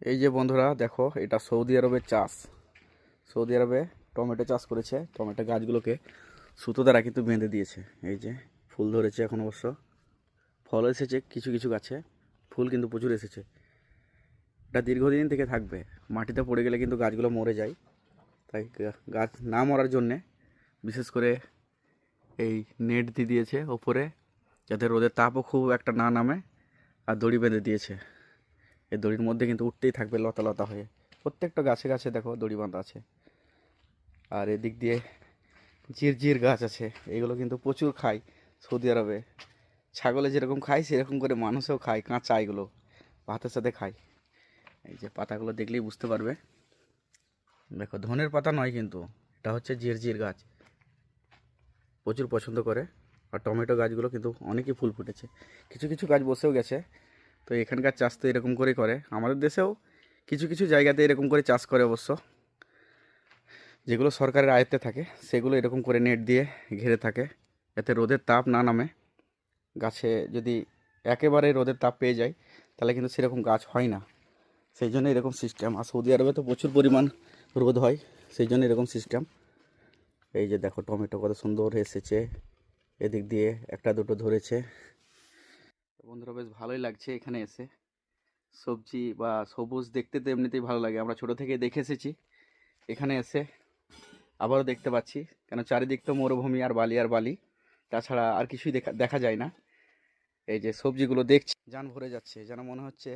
এই যে বন্ধুরা দেখো, এটা সৌদি আরবের চাষ। সৌদি আরবে টমেটো চাষ করেছে। টমেটো গাছগুলোকে সুতো দ্বারা কিন্তু বেঁধে দিয়েছে। এই যে ফুল ধরেছে, এখন অবশ্য ফল এসেছে কিছু কিছু গাছে, ফুল কিন্তু প্রচুর এসেছে। এটা দীর্ঘদিন থেকে থাকবে। মাটিতে পড়ে গেলে কিন্তু গাছগুলো মরে যায়। তাই গাছ না মরার জন্যে বিশেষ করে এই নেট দিয়ে দিয়েছে ওপরে, যাতে রোদের তাপও খুব একটা না নামে। আর দড়ি বেঁধে দিয়েছে। এই দড়ির মধ্যে কিন্তু উঠতেই থাকবে লতা লতা হয়ে। প্রত্যেকটা গাছে গাছে দেখো দড়ি বাঁধা আছে। আর এদিক দিয়ে ঝিরঝির গাছ আছে। এগুলো কিন্তু প্রচুর খায় সৌদি আরবে। ছাগলে যেরকম খায় সেরকম করে মানুষও খায়, কাঁচা এগুলো ভাতের সাথে খায়। এই যে পাতাগুলো দেখলেই বুঝতে পারবে। দেখো, ধনের পাতা নয় কিন্তু, এটা হচ্ছে ঝিরঝির গাছ। প্রচুর পছন্দ করে। আর টমেটো গাছগুলো কিন্তু অনেকই ফুল ফুটেছে। কিছু কিছু গাছ বসেও গেছে। তো এখানকার চাষ তো এরকম করেই করে। আমাদের দেশেও কিছু কিছু জায়গাতে এরকম করে চাষ করে অবশ্য। যেগুলো সরকারের আয়ত্তে থাকে সেগুলো এরকম করে নেট দিয়ে ঘিরে থাকে, যাতে রোদের তাপ না নামে। গাছে যদি একেবারে রোদের তাপ পেয়ে যায় তাহলে কিন্তু সেরকম গাছ হয় না। সেই জন্য এরকম সিস্টেম। আর সৌদি আরবে তো প্রচুর পরিমাণ রোদ হয়, সেই জন্য এরকম সিস্টেম। এই যে দেখো টমেটো কত সুন্দর এসেছে। এদিক দিয়ে একটা দুটো ধরেছে। বন্ধুরা বেশ ভালোই লাগছে এখানে এসে। সবজি বা সবুজ দেখতে তো এমনিতেই ভালো লাগে, আমরা ছোটো থেকে দেখে এসেছি। এখানে এসে আবারও দেখতে পাচ্ছি, কেন চারিদিক তো মরুভূমি আর বালি আর বালি, তাছাড়া আর কিছুই দেখা দেখা যায় না। এই যে সবজিগুলো দেখছি, জান ভরে যাচ্ছে, যেন মনে হচ্ছে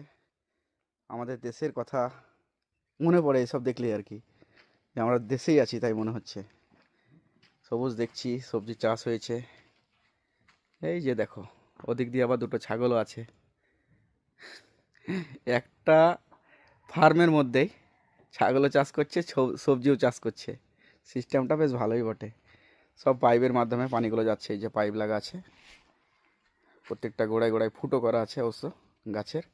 আমাদের দেশের কথা মনে পড়ে এসব দেখলেই আর কি, যে আমরা দেশেই আছি তাই মনে হচ্ছে। সবুজ দেখছি, সবজি চাষ হয়েছে। এই যে দেখো, ওদিক দিয়ে আবার দুটো ছাগলও আছে। একটা ফার্মের মধ্যেই ছাগলও চাষ করছে, সবজিও চাষ করছে। সিস্টেমটা বেশ ভালোই বটে। সব পাইপের মাধ্যমে পানিগুলো যাচ্ছে। এই যে পাইপ লাগা আছে, প্রত্যেকটা গোড়ায় গোড়ায় ফুটো করা আছে অবশ্য গাছের।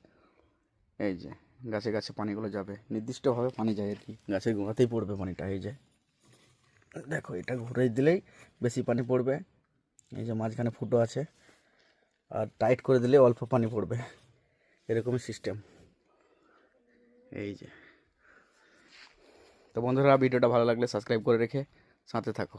এই যে গাছে গাছে পানিগুলো যাবে, নির্দিষ্টভাবে পানি যায় আর কি, গাছের গোড়াতেই পড়বে পানিটা। এই যে দেখো, এটা ঘুরে দিলেই বেশি পানি পড়বে। এই যে মাঝখানে ফুটো আছে, আর টাইট করে দিলে অল্প পানি পড়বে, এরকমই সিস্টেম। এই যে, তো বন্ধুরা ভিডিওটা ভালো লাগলে সাবস্ক্রাইব করে রেখে সাথে থাকো।